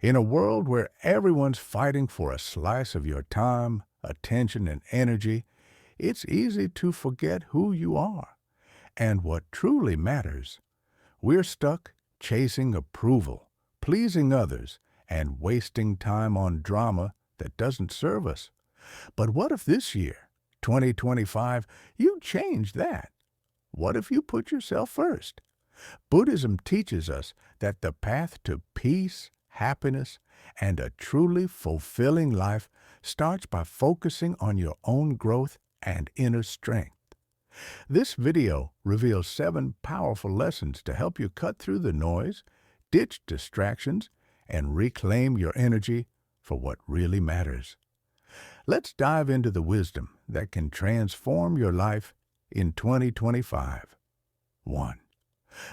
In a world where everyone's fighting for a slice of your time, attention, and energy, it's easy to forget who you are and what truly matters. We're stuck chasing approval, pleasing others, and wasting time on drama that doesn't serve us. But what if this year, 2025, you change that? What if you put yourself first? Buddhism teaches us that the path to peace, happiness, and a truly fulfilling life starts by focusing on your own growth and inner strength. This video reveals 7 powerful lessons to help you cut through the noise, ditch distractions, and reclaim your energy for what really matters. Let's dive into the wisdom that can transform your life in 2025. 1.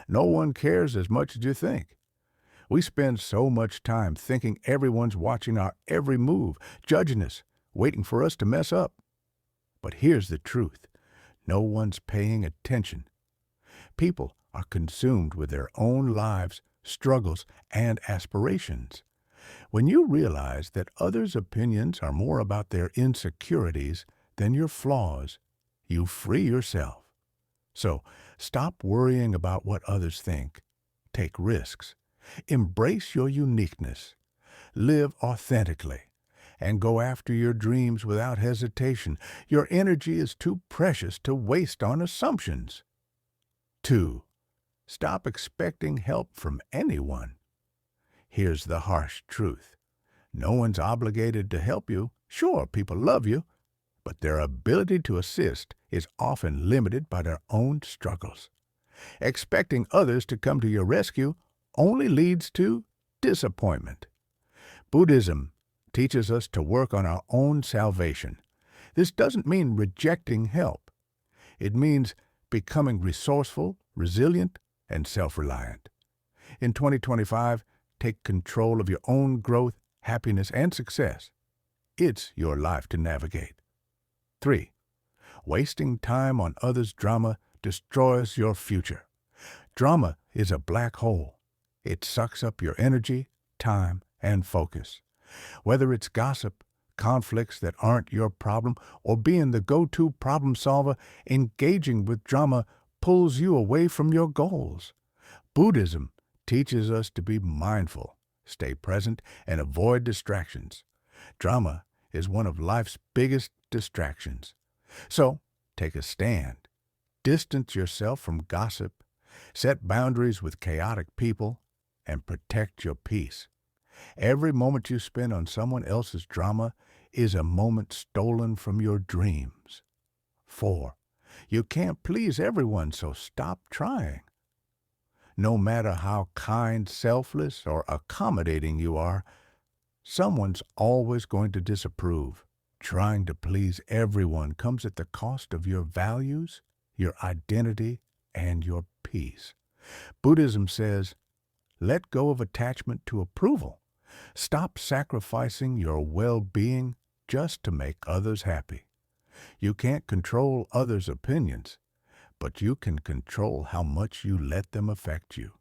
No one cares as much as you think. We spend so much time thinking everyone's watching our every move, judging us, waiting for us to mess up. But here's the truth. No one's paying attention. People are consumed with their own lives, struggles, and aspirations. When you realize that others' opinions are more about their insecurities than your flaws, you free yourself. So, stop worrying about what others think. Take risks. Embrace your uniqueness. Live authentically. And go after your dreams without hesitation. Your energy is too precious to waste on assumptions. 2. Stop expecting help from anyone. Here's the harsh truth. No one's obligated to help you. Sure, people love you, but their ability to assist is often limited by their own struggles. Expecting others to come to your rescue only leads to disappointment. Buddhism teaches us to work on our own salvation. This doesn't mean rejecting help. It means becoming resourceful, resilient, and self-reliant. In 2025, take control of your own growth, happiness, and success. It's your life to navigate. 3. Wasting time on others' drama destroys your future. Drama is a black hole. It sucks up your energy, time, and focus. Whether it's gossip, conflicts that aren't your problem, or being the go-to problem solver, engaging with drama pulls you away from your goals. Buddhism teaches us to be mindful, stay present, and avoid distractions. Drama is one of life's biggest distractions. So, take a stand. Distance yourself from gossip, set boundaries with chaotic people, and protect your peace. Every moment you spend on someone else's drama is a moment stolen from your dreams. 4. You can't please everyone, so stop trying. No matter how kind, selfless, or accommodating you are, someone's always going to disapprove. Trying to please everyone comes at the cost of your values, your identity, and your peace. Buddhism says, let go of attachment to approval. Stop sacrificing your well-being just to make others happy. You can't control others' opinions, but you can control how much you let them affect you.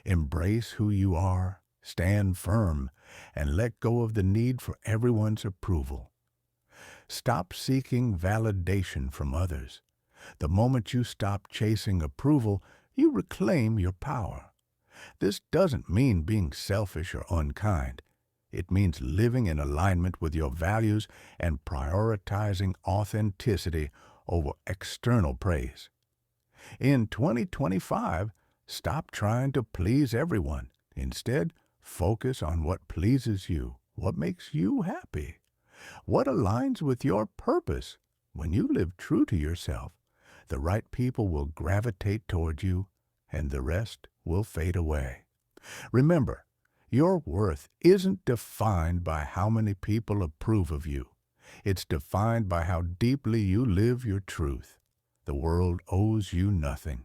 Embrace who you are, stand firm, and let go of the need for everyone's approval. Stop seeking validation from others. The moment you stop chasing approval, you reclaim your power. This doesn't mean being selfish or unkind. It means living in alignment with your values and prioritizing authenticity over external praise. In 2025, stop trying to please everyone. Instead, focus on what pleases you, what makes you happy, what aligns with your purpose. When you live true to yourself, the right people will gravitate toward you, and the rest will fade away. Remember, your worth isn't defined by how many people approve of you. It's defined by how deeply you live your truth. The world owes you nothing.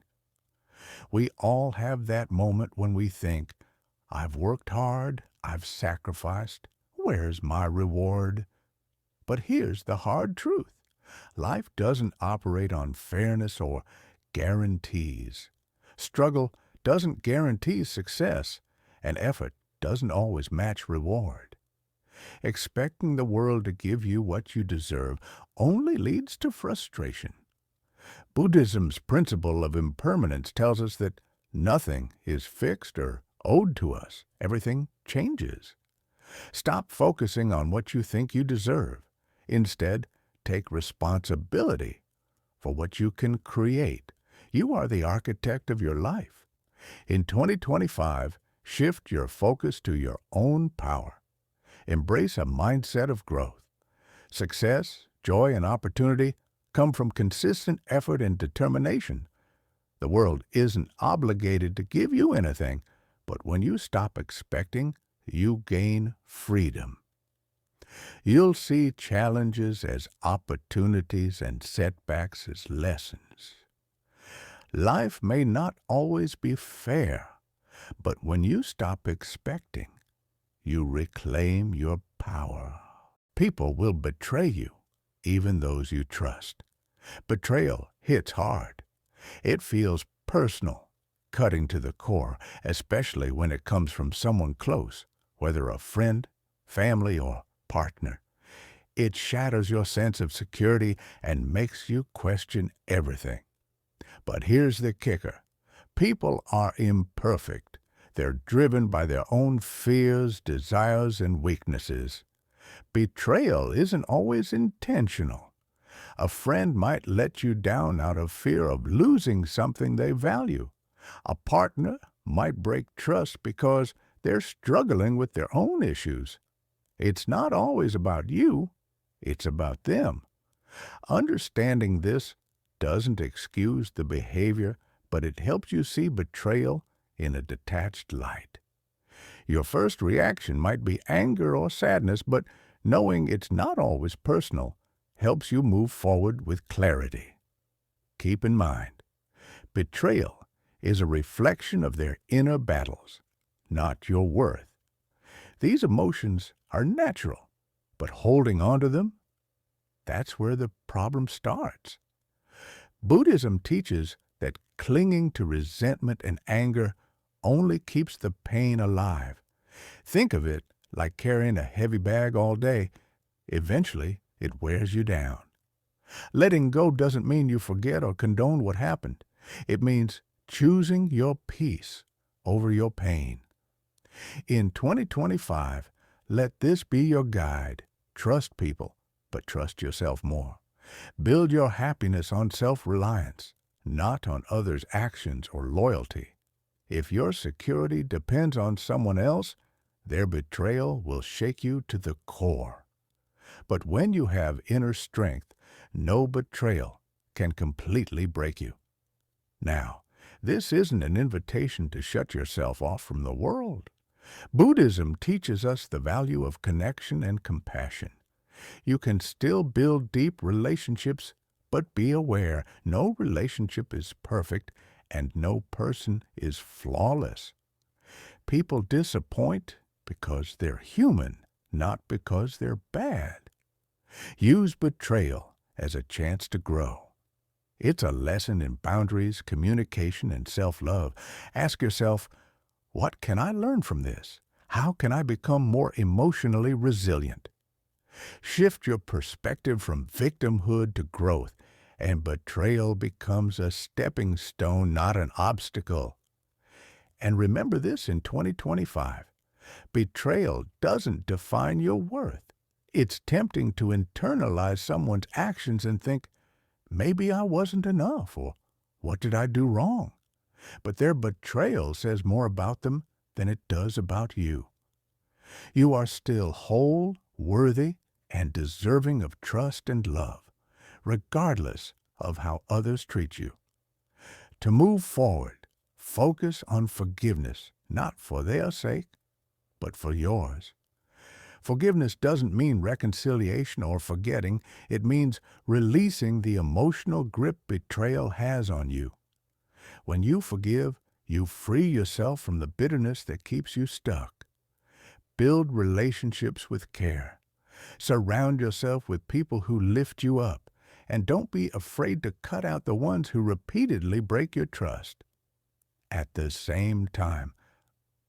We all have that moment when we think, I've worked hard, I've sacrificed, where's my reward? But here's the hard truth. Life doesn't operate on fairness or guarantees. Struggle doesn't guarantee success, and effort doesn't always match reward. Expecting the world to give you what you deserve only leads to frustration. Buddhism's principle of impermanence tells us that nothing is fixed or owed to us. Everything changes. Stop focusing on what you think you deserve. Instead, take responsibility for what you can create. You are the architect of your life. In 2025, shift your focus to your own power. Embrace a mindset of growth. Success, joy, and opportunity come from consistent effort and determination. The world isn't obligated to give you anything, but when you stop expecting, you gain freedom. You'll see challenges as opportunities and setbacks as lessons. Life may not always be fair, but when you stop expecting, you reclaim your power. People will betray you, even those you trust. Betrayal hits hard. It feels personal, cutting to the core, especially when it comes from someone close, whether a friend, family, or partner. It shatters your sense of security and makes you question everything. But here's the kicker. People are imperfect. They're driven by their own fears, desires, and weaknesses. Betrayal isn't always intentional. A friend might let you down out of fear of losing something they value. A partner might break trust because they're struggling with their own issues. It's not always about you, it's about them. Understanding this doesn't excuse the behavior, but it helps you see betrayal in a detached light. Your first reaction might be anger or sadness, but knowing it's not always personal helps you move forward with clarity. Keep in mind, betrayal is a reflection of their inner battles, not your worth. These emotions are natural, but holding on to them, that's where the problem starts. Buddhism teaches that clinging to resentment and anger only keeps the pain alive. Think of it like carrying a heavy bag all day. Eventually, it wears you down. Letting go doesn't mean you forget or condone what happened. It means choosing your peace over your pain. In 2025, let this be your guide. Trust people, but trust yourself more. Build your happiness on self-reliance, not on others' actions or loyalty. If your security depends on someone else, their betrayal will shake you to the core. But when you have inner strength, no betrayal can completely break you. Now, this isn't an invitation to shut yourself off from the world. Buddhism teaches us the value of connection and compassion. You can still build deep relationships, but be aware no relationship is perfect and no person is flawless. People disappoint because they're human, not because they're bad. Use betrayal as a chance to grow. It's a lesson in boundaries, communication, and self-love. Ask yourself, what can I learn from this? How can I become more emotionally resilient? Shift your perspective from victimhood to growth, and betrayal becomes a stepping stone, not an obstacle. And remember this in 2025. Betrayal doesn't define your worth. It's tempting to internalize someone's actions and think, maybe I wasn't enough, or what did I do wrong? But their betrayal says more about them than it does about you. You are still whole, worthy, and deserving of trust and love, regardless of how others treat you. To move forward, focus on forgiveness, not for their sake, but for yours. Forgiveness doesn't mean reconciliation or forgetting. It means releasing the emotional grip betrayal has on you. When you forgive, you free yourself from the bitterness that keeps you stuck. Build relationships with care. Surround yourself with people who lift you up, and don't be afraid to cut out the ones who repeatedly break your trust. At the same time,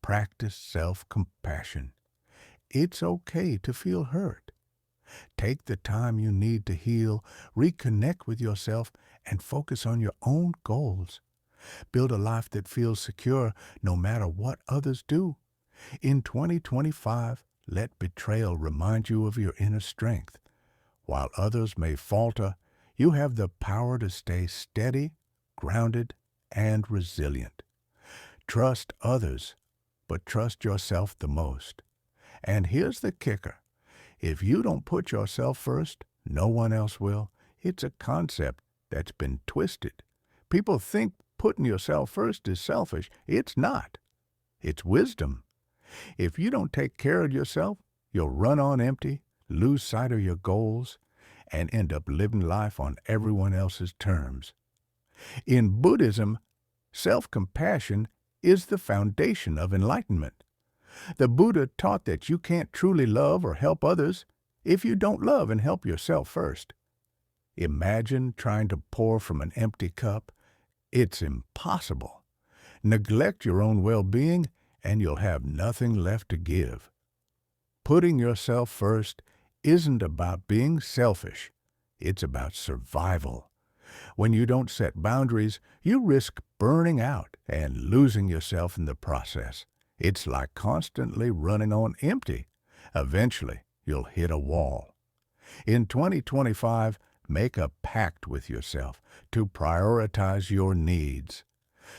Practice self-compassion. It's okay to feel hurt. Take the time you need to heal, reconnect with yourself, and focus on your own goals. Build a life that feels secure no matter what others do. In 2025, let betrayal remind you of your inner strength. While others may falter, you have the power to stay steady, grounded, and resilient. Trust others, but trust yourself the most. And here's the kicker. If you don't put yourself first, no one else will. It's a concept that's been twisted. People think putting yourself first is selfish. It's not. It's wisdom. If you don't take care of yourself, you'll run on empty, lose sight of your goals, and end up living life on everyone else's terms. In Buddhism, self-compassion is the foundation of enlightenment. The Buddha taught that you can't truly love or help others if you don't love and help yourself first. Imagine trying to pour from an empty cup. It's impossible. Neglect your own well-being, and you'll have nothing left to give. Putting yourself first isn't about being selfish. It's about survival. When you don't set boundaries, you risk burning out and losing yourself in the process. It's like constantly running on empty. Eventually, you'll hit a wall. In 2025, make a pact with yourself to prioritize your needs.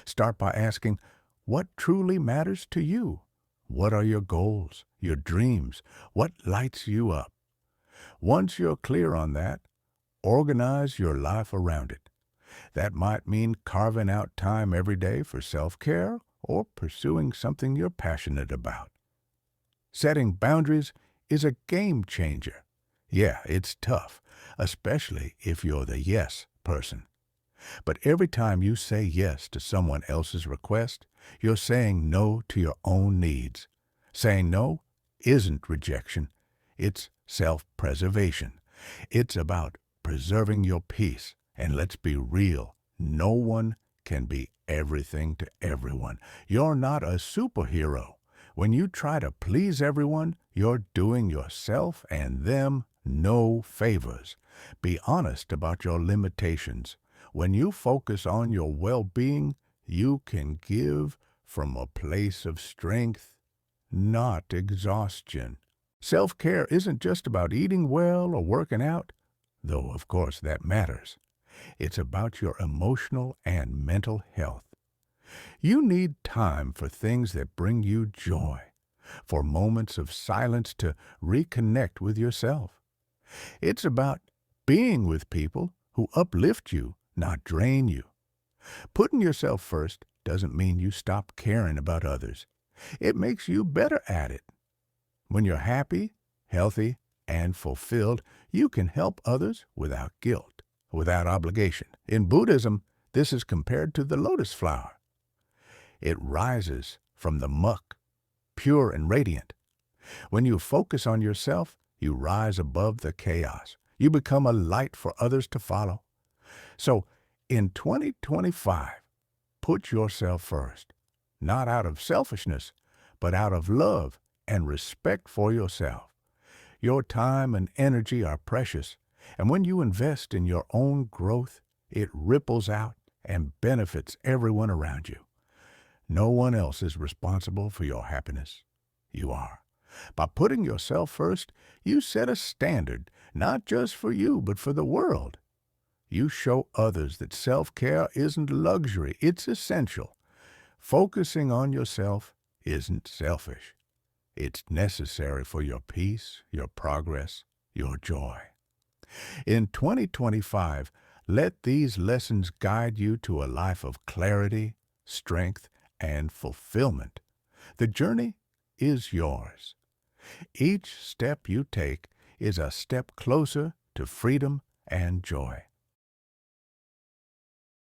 Start by asking, what truly matters to you? What are your goals, your dreams? What lights you up? Once you're clear on that, organize your life around it. That might mean carving out time every day for self-care or pursuing something you're passionate about. Setting boundaries is a game changer. Yeah, it's tough, especially if you're the yes person. But every time you say yes to someone else's request, you're saying no to your own needs. Saying no isn't rejection. It's self-preservation. It's about preserving your peace. And let's be real, no one can be everything to everyone. You're not a superhero. When you try to please everyone, you're doing yourself and them no favors. Be honest about your limitations. When you focus on your well-being, you can give from a place of strength, not exhaustion. Self-care isn't just about eating well or working out, though of course that matters. It's about your emotional and mental health. You need time for things that bring you joy, for moments of silence to reconnect with yourself. It's about being with people who uplift you, not drain you. Putting yourself first doesn't mean you stop caring about others. It makes you better at it. When you're happy, healthy, and fulfilled, you can help others without guilt, without obligation. In Buddhism, this is compared to the lotus flower. It rises from the muck, pure and radiant. When you focus on yourself, you rise above the chaos. You become a light for others to follow. So, in 2025, put yourself first, not out of selfishness, but out of love and respect for yourself. Your time and energy are precious, and when you invest in your own growth, it ripples out and benefits everyone around you. No one else is responsible for your happiness. You are. By putting yourself first, you set a standard, not just for you, but for the world. You show others that self-care isn't luxury, it's essential. Focusing on yourself isn't selfish. It's necessary for your peace, your progress, your joy. In 2025, let these lessons guide you to a life of clarity, strength, and fulfillment. The journey is yours. Each step you take is a step closer to freedom and joy.